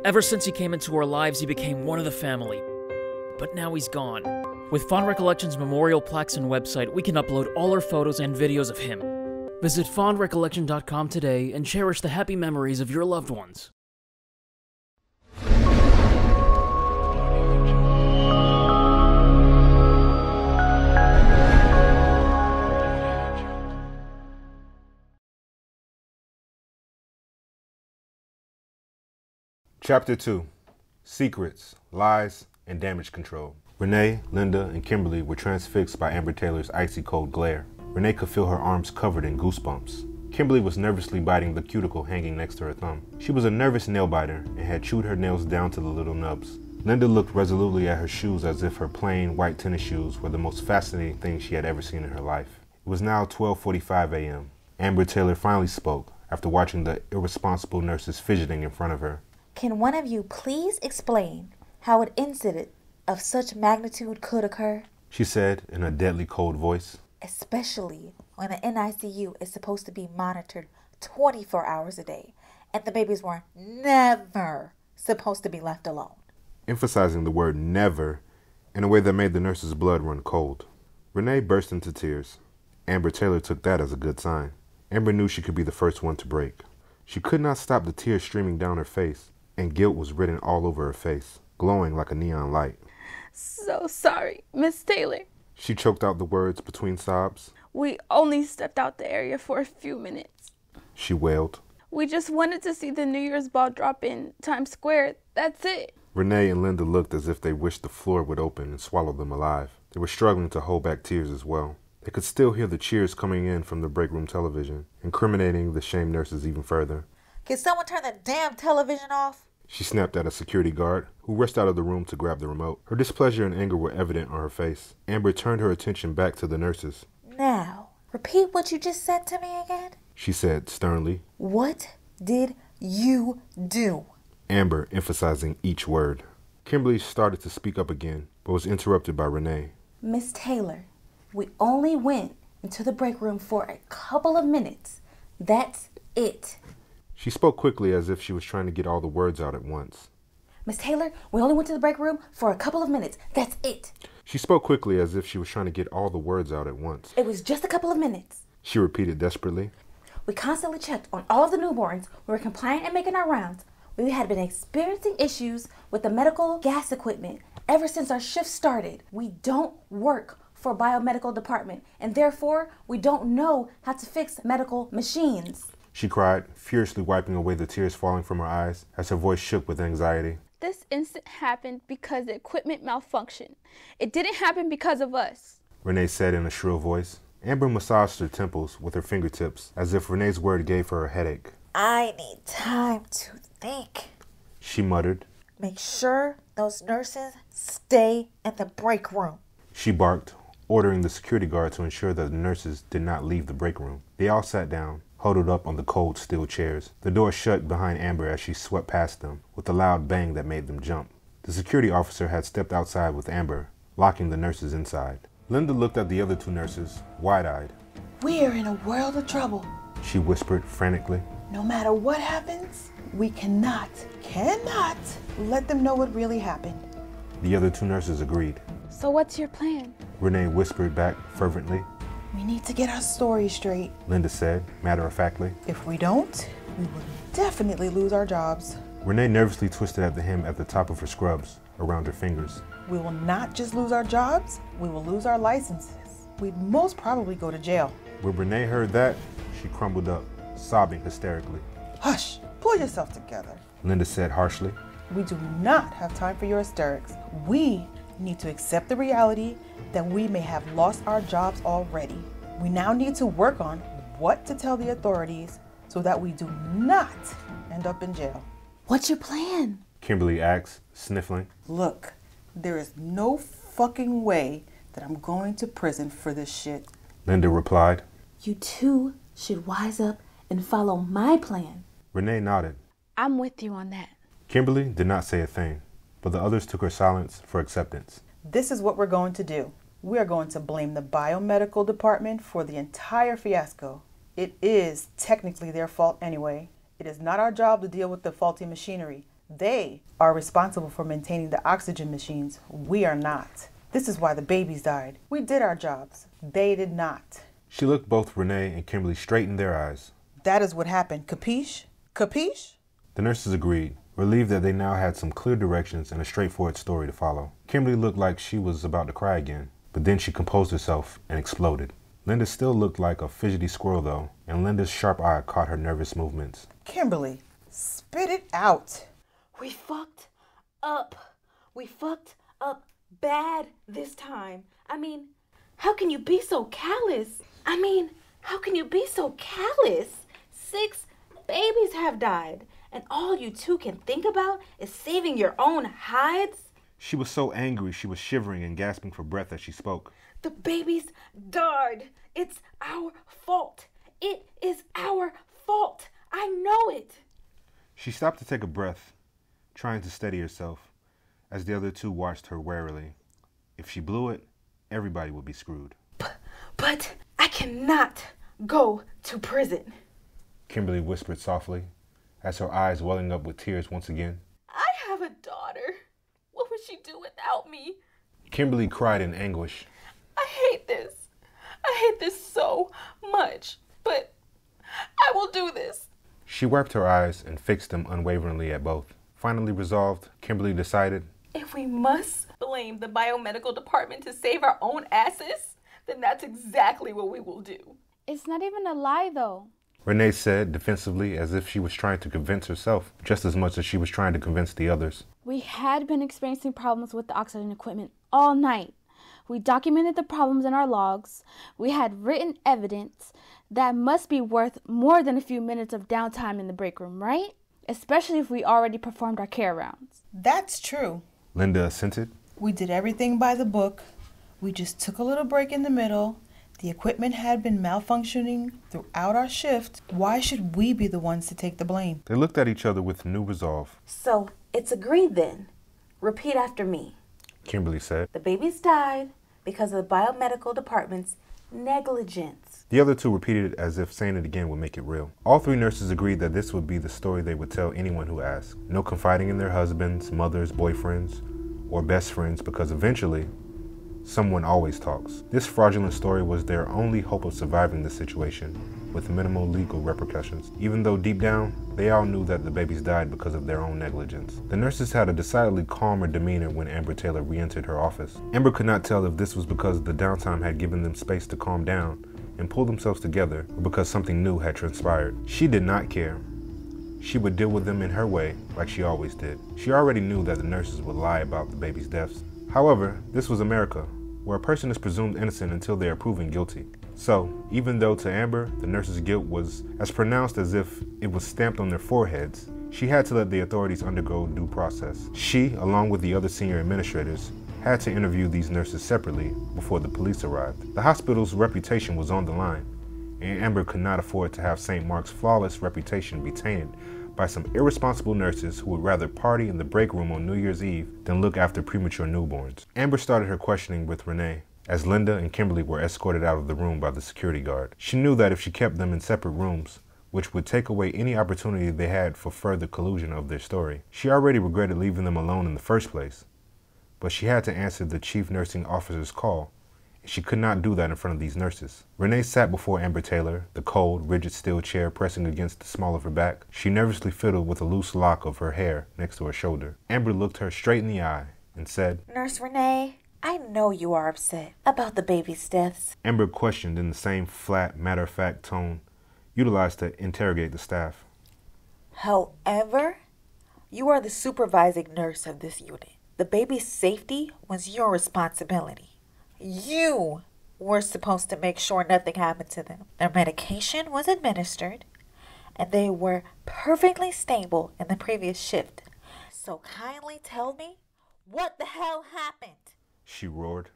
Ever since he came into our lives, he became one of the family. But now he's gone. With Fond Recollections memorial plaques and website, we can upload all our photos and videos of him. Visit fondrecollection.com today and cherish the happy memories of your loved ones. Chapter 2. Secrets, Lies, and Damage Control. Renee, Linda, and Kimberly were transfixed by Amber Taylor's icy cold glare. Renee could feel her arms covered in goosebumps. Kimberly was nervously biting the cuticle hanging next to her thumb. She was a nervous nail biter and had chewed her nails down to the little nubs. Linda looked resolutely at her shoes as if her plain white tennis shoes were the most fascinating thing she had ever seen in her life. It was now 12:45 a.m. Amber Taylor finally spoke after watching the irresponsible nurses fidgeting in front of her. Can one of you please explain how an incident of such magnitude could occur? She said in a deadly cold voice. Especially when the NICU is supposed to be monitored 24 hours a day, and the babies were never supposed to be left alone. Emphasizing the word never in a way that made the nurse's blood run cold. Renee burst into tears. Amber Taylor took that as a good sign. Amber knew she could be the first one to break. She could not stop the tears streaming down her face, and guilt was written all over her face, glowing like a neon light. So sorry, Miss Taylor. She choked out the words between sobs. We only stepped out the area for a few minutes. She wailed. We just wanted to see the New Year's ball drop in Times Square. That's it. Renee and Linda looked as if they wished the floor would open and swallow them alive. They were struggling to hold back tears as well. They could still hear the cheers coming in from the break room television, incriminating the shamed nurses even further. Can someone turn the damn television off? She snapped at a security guard, who rushed out of the room to grab the remote. Her displeasure and anger were evident on her face. Amber turned her attention back to the nurses. Now, repeat what you just said to me again, she said sternly. What did you do? Amber emphasizing each word. Kimberly started to speak up again, but was interrupted by Renee. Miss Taylor, we only went into the break room for a couple of minutes. That's it. She spoke quickly as if she was trying to get all the words out at once. Miss Taylor, we only went to the break room for a couple of minutes. That's it. She spoke quickly as if she was trying to get all the words out at once. It was just a couple of minutes. She repeated desperately. We constantly checked on all of the newborns. We were compliant and making our rounds. We had been experiencing issues with the medical gas equipment ever since our shift started. We don't work for a biomedical department, and therefore we don't know how to fix medical machines. She cried, furiously wiping away the tears falling from her eyes as her voice shook with anxiety. This incident happened because the equipment malfunctioned. It didn't happen because of us, Renee said in a shrill voice. Amber massaged her temples with her fingertips as if Renee's word gave her a headache. I need time to think, she muttered. Make sure those nurses stay in the break room, she barked, ordering the security guard to ensure that the nurses did not leave the break room. They all sat down, huddled up on the cold steel chairs. The door shut behind Amber as she swept past them, with a loud bang that made them jump. The security officer had stepped outside with Amber, locking the nurses inside. Linda looked at the other two nurses, wide-eyed. We're in a world of trouble, she whispered frantically. No matter what happens, we cannot let them know what really happened. The other two nurses agreed. So what's your plan? Renee whispered back fervently. We need to get our story straight, Linda said, matter-of-factly. If we don't, we will definitely lose our jobs. Renee nervously twisted at the hem at the top of her scrubs, around her fingers. We will not just lose our jobs, we will lose our licenses. We'd most probably go to jail. When Renee heard that, she crumbled up, sobbing hysterically. Hush, pull yourself together, Linda said harshly. We do not have time for your hysterics. We need to accept the reality that we may have lost our jobs already. We now need to work on what to tell the authorities so that we do not end up in jail. What's your plan? Kimberly asked, sniffling. Look, there is no fucking way that I'm going to prison for this shit, Linda replied. You two should wise up and follow my plan. Renee nodded. I'm with you on that. Kimberly did not say a thing, but the others took her silence for acceptance. This is what we're going to do. We are going to blame the biomedical department for the entire fiasco. It is technically their fault anyway. It is not our job to deal with the faulty machinery. They are responsible for maintaining the oxygen machines. We are not. This is why the babies died. We did our jobs. They did not. She looked both Renee and Kimberly straight in their eyes. That is what happened. Capiche? Capiche? The nurses agreed, relieved that they now had some clear directions and a straightforward story to follow. Kimberly looked like she was about to cry again, but then she composed herself and exploded. Linda still looked like a fidgety squirrel though, and Linda's sharp eye caught her nervous movements. Kimberly, spit it out. We fucked up. We fucked up bad this time. I mean, how can you be so callous? How can you be so callous? 6 babies have died, and all you two can think about is saving your own hides? She was so angry she was shivering and gasping for breath as she spoke. The babies died. It's our fault. It is our fault. I know it. She stopped to take a breath, trying to steady herself, as the other two watched her warily. If she blew it, everybody would be screwed. But I cannot go to prison. Kimberly whispered softly, as her eyes welling up with tears once again. I have a daughter. What would she do without me? Kimberly cried in anguish. I hate this. I hate this so much, but I will do this. She wiped her eyes and fixed them unwaveringly at both. Finally resolved, Kimberly decided, if we must blame the biomedical department to save our own asses, then that's exactly what we will do. It's not even a lie, though. Renee said defensively, as if she was trying to convince herself just as much as she was trying to convince the others. We had been experiencing problems with the oxygen equipment all night. We documented the problems in our logs. We had written evidence. That must be worth more than a few minutes of downtime in the break room, right? Especially if we already performed our care rounds. That's true. Linda assented. We did everything by the book. We just took a little break in the middle. The equipment had been malfunctioning throughout our shift. Why should we be the ones to take the blame? They looked at each other with new resolve. So it's agreed then. Repeat after me. Kimberly said. The babies died because of the biomedical department's negligence. The other two repeated it as if saying it again would make it real. All 3 nurses agreed that this would be the story they would tell anyone who asked. No confiding in their husbands, mothers, boyfriends, or best friends, because eventually, someone always talks. This fraudulent story was their only hope of surviving the situation, with minimal legal repercussions, even though deep down, they all knew that the babies died because of their own negligence. The nurses had a decidedly calmer demeanor when Amber Taylor re-entered her office. Amber could not tell if this was because the downtime had given them space to calm down and pull themselves together, or because something new had transpired. She did not care. She would deal with them in her way, like she always did. She already knew that the nurses would lie about the baby's deaths. However, this was America, where a person is presumed innocent until they are proven guilty. So, even though to Amber, the nurses' guilt was as pronounced as if it was stamped on their foreheads, she had to let the authorities undergo due process. She, along with the other senior administrators, had to interview these nurses separately before the police arrived. The hospital's reputation was on the line, and Amber could not afford to have St. Mark's flawless reputation be tainted by some irresponsible nurses who would rather party in the break room on New Year's Eve than look after premature newborns. Amber started her questioning with Renee, as Linda and Kimberly were escorted out of the room by the security guard. She knew that if she kept them in separate rooms, which would take away any opportunity they had for further collusion of their story. She already regretted leaving them alone in the first place, but she had to answer the chief nursing officer's call, and she could not do that in front of these nurses. Renee sat before Amber Taylor, the cold, rigid steel chair pressing against the small of her back. She nervously fiddled with a loose lock of her hair next to her shoulder. Amber looked her straight in the eye and said, Nurse Renee, I know you are upset about the baby's deaths. Amber questioned in the same flat, matter-of-fact tone utilized to interrogate the staff. However, you are the supervising nurse of this unit. The baby's safety was your responsibility. You were supposed to make sure nothing happened to them. Their medication was administered, and they were perfectly stable in the previous shift. So kindly tell me, what the hell happened? She roared.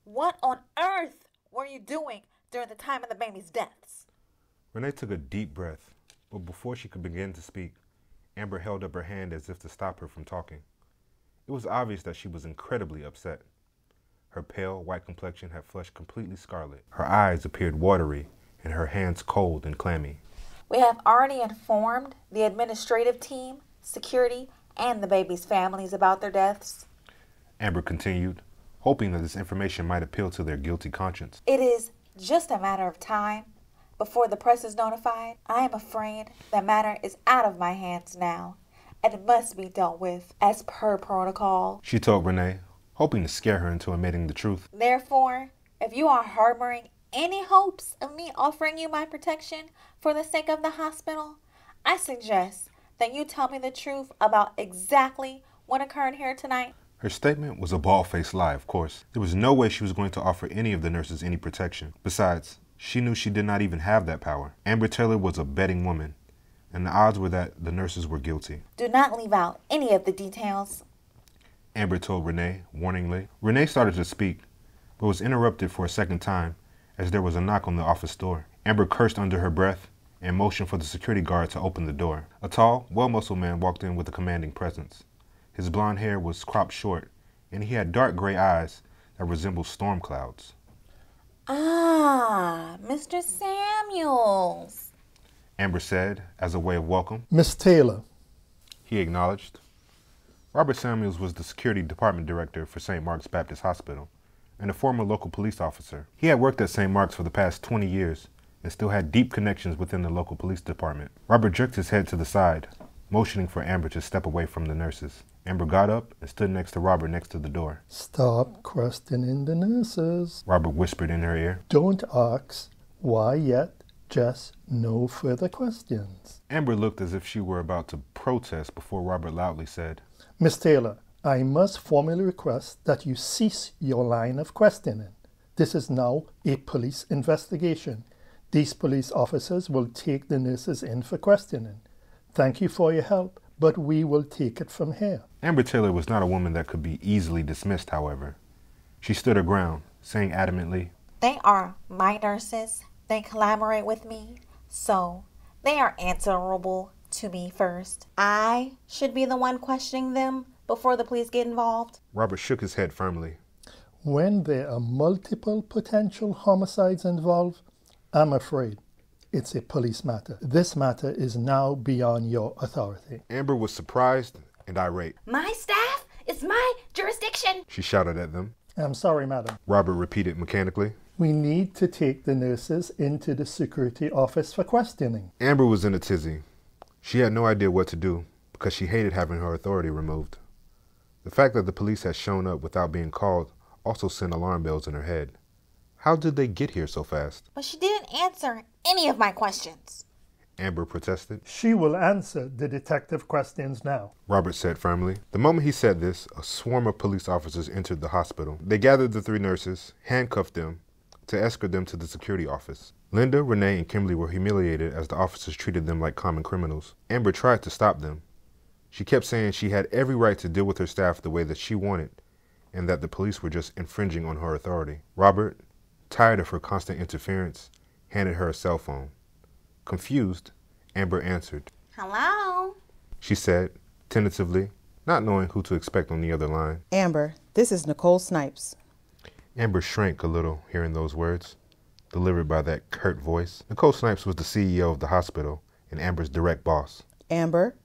What on earth were you doing during the time of the baby's deaths? Renee took a deep breath, but before she could begin to speak, Amber held up her hand as if to stop her from talking. It was obvious that she was incredibly upset. Her pale, white complexion had flushed completely scarlet. Her eyes appeared watery, and her hands cold and clammy. We have already informed the administrative team, security, and the babies' families about their deaths. Amber continued, hoping that this information might appeal to their guilty conscience. It is just a matter of time before the press is notified. I am afraid the matter is out of my hands now and must be dealt with as per protocol, she told Renee, hoping to scare her into admitting the truth. Therefore, if you are harboring any hopes of me offering you my protection for the sake of the hospital, I suggest that you tell me the truth about exactly what occurred here tonight. Her statement was a bald-faced lie, of course. There was no way she was going to offer any of the nurses any protection. Besides, she knew she did not even have that power. Amber Taylor was a betting woman, and the odds were that the nurses were guilty. Do not leave out any of the details, Amber told Renee, warningly. Renee started to speak, but was interrupted for a second time as there was a knock on the office door. Amber cursed under her breath and motioned for the security guard to open the door. A tall, well-muscled man walked in with a commanding presence. His blond hair was cropped short, and he had dark gray eyes that resembled storm clouds. Ah, Mr. Samuels, Amber said, as a way of welcome. Miss Taylor. He acknowledged. Robert Samuels was the security department director for St. Mark's Baptist Hospital and a former local police officer. He had worked at St. Mark's for the past 20 years and still had deep connections within the local police department. Robert jerked his head to the side, motioning for Amber to step away from the nurses. Amber got up and stood next to Robert next to the door. Stop questioning the nurses. Robert whispered in her ear. Don't ask why yet. Just no further questions. Amber looked as if she were about to protest before Robert loudly said, Miss Taylor, I must formally request that you cease your line of questioning. This is now a police investigation. These police officers will take the nurses in for questioning. Thank you for your help, but we will take it from here. Amber Taylor was not a woman that could be easily dismissed, however. She stood her ground, saying adamantly, they are my nurses. They collaborate with me, so they are answerable to me first. I should be the one questioning them before the police get involved. Robert shook his head firmly. When there are multiple potential homicides involved, I'm afraid it's a police matter. This matter is now beyond your authority. Amber was surprised and irate. My staff is my jurisdiction, she shouted at them. I'm sorry, madam. Robert repeated mechanically. We need to take the nurses into the security office for questioning. Amber was in a tizzy. She had no idea what to do because she hated having her authority removed. The fact that the police had shown up without being called also sent alarm bells in her head. How did they get here so fast? But she didn't answer any of my questions, Amber protested. She will answer the detective questions now, Robert said firmly. The moment he said this, a swarm of police officers entered the hospital. They gathered the three nurses, handcuffed them, to escort them to the security office. Linda, Renee, and Kimberly were humiliated as the officers treated them like common criminals. Amber tried to stop them. She kept saying she had every right to deal with her staff the way that she wanted, and that the police were just infringing on her authority. Robert, tired of her constant interference, handed her a cell phone. Confused, Amber answered. Hello? She said, tentatively, not knowing who to expect on the other line. Amber, this is Nicole Snipes. Amber shrank a little hearing those words, delivered by that curt voice. Nicole Snipes was the CEO of the hospital and Amber's direct boss. Amber,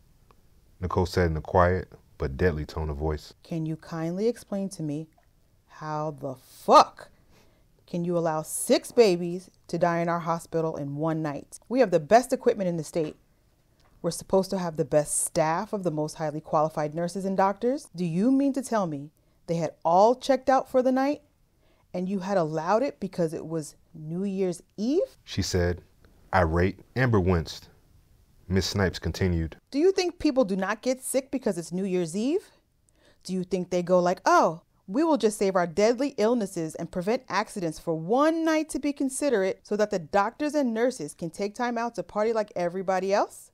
Nicole said in a quiet but deadly tone of voice. can you kindly explain to me how the fuck can you allow 6 babies to die in our hospital in one night? We have the best equipment in the state. We're supposed to have the best staff of the most highly qualified nurses and doctors. Do you mean to tell me they had all checked out for the night and you had allowed it because it was New Year's Eve? She said, irate. Amber winced. Miss Snipes continued. Do you think people do not get sick because it's New Year's Eve? Do you think they go like, oh, we will just save our deadly illnesses and prevent accidents for one night to be considerate so that the doctors and nurses can take time out to party like everybody else?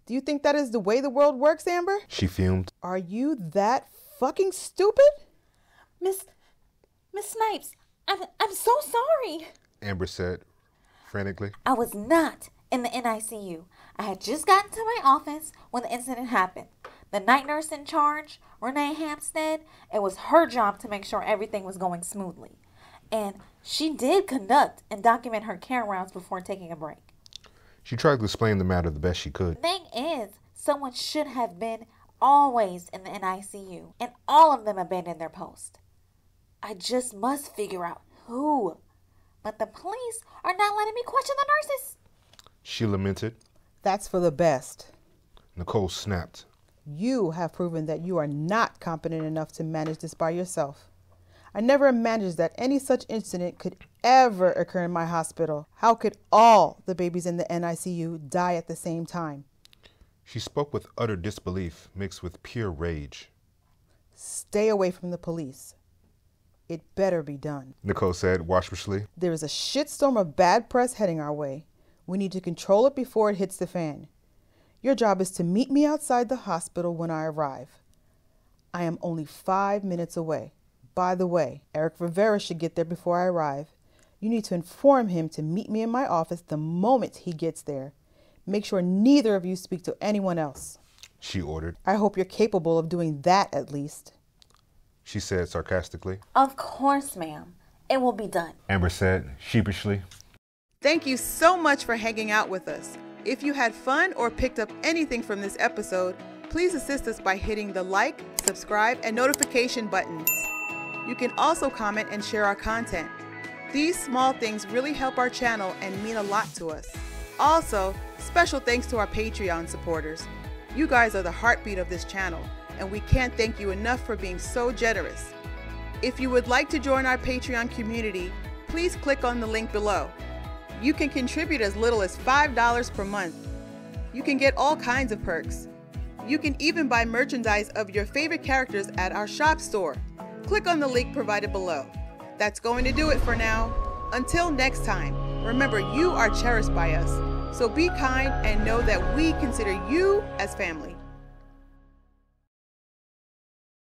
Do you think that is the way the world works, Amber? She fumed. Are you that fucking stupid? Miss Snipes, I'm so sorry. Amber said, frantically. I was not in the NICU. I had just gotten to my office when the incident happened. The night nurse in charge, Renee Hampstead, it was her job to make sure everything was going smoothly. And she did conduct and document her care rounds before taking a break. She tried to explain the matter the best she could. The thing is, someone should have been always in the NICU, and all of them abandoned their post. I just must figure out who. But the police are not letting me question the nurses. She lamented. That's for the best. Nicole snapped. You have proven that you are not competent enough to manage this by yourself. I never imagined that any such incident could ever occur in my hospital. How could all the babies in the NICU die at the same time? She spoke with utter disbelief mixed with pure rage. Stay away from the police. It better be done, Nicole said waspishly. There is a shitstorm of bad press heading our way. We need to control it before it hits the fan. Your job is to meet me outside the hospital when I arrive. I am only 5 minutes away. By the way, Eric Rivera should get there before I arrive. You need to inform him to meet me in my office the moment he gets there. Make sure neither of you speak to anyone else, she ordered. I hope you're capable of doing that at least, she said sarcastically. Of course, ma'am. It will be done, Amber said sheepishly. Thank you so much for hanging out with us. If you had fun or picked up anything from this episode, please assist us by hitting the like, subscribe, and notification buttons. You can also comment and share our content. These small things really help our channel and mean a lot to us. Also, special thanks to our Patreon supporters. You guys are the heartbeat of this channel, and we can't thank you enough for being so generous. If you would like to join our Patreon community, please click on the link below. You can contribute as little as $5 per month. You can get all kinds of perks. You can even buy merchandise of your favorite characters at our shop store. Click on the link provided below. That's going to do it for now. Until next time, remember you are cherished by us. So be kind and know that we consider you as family.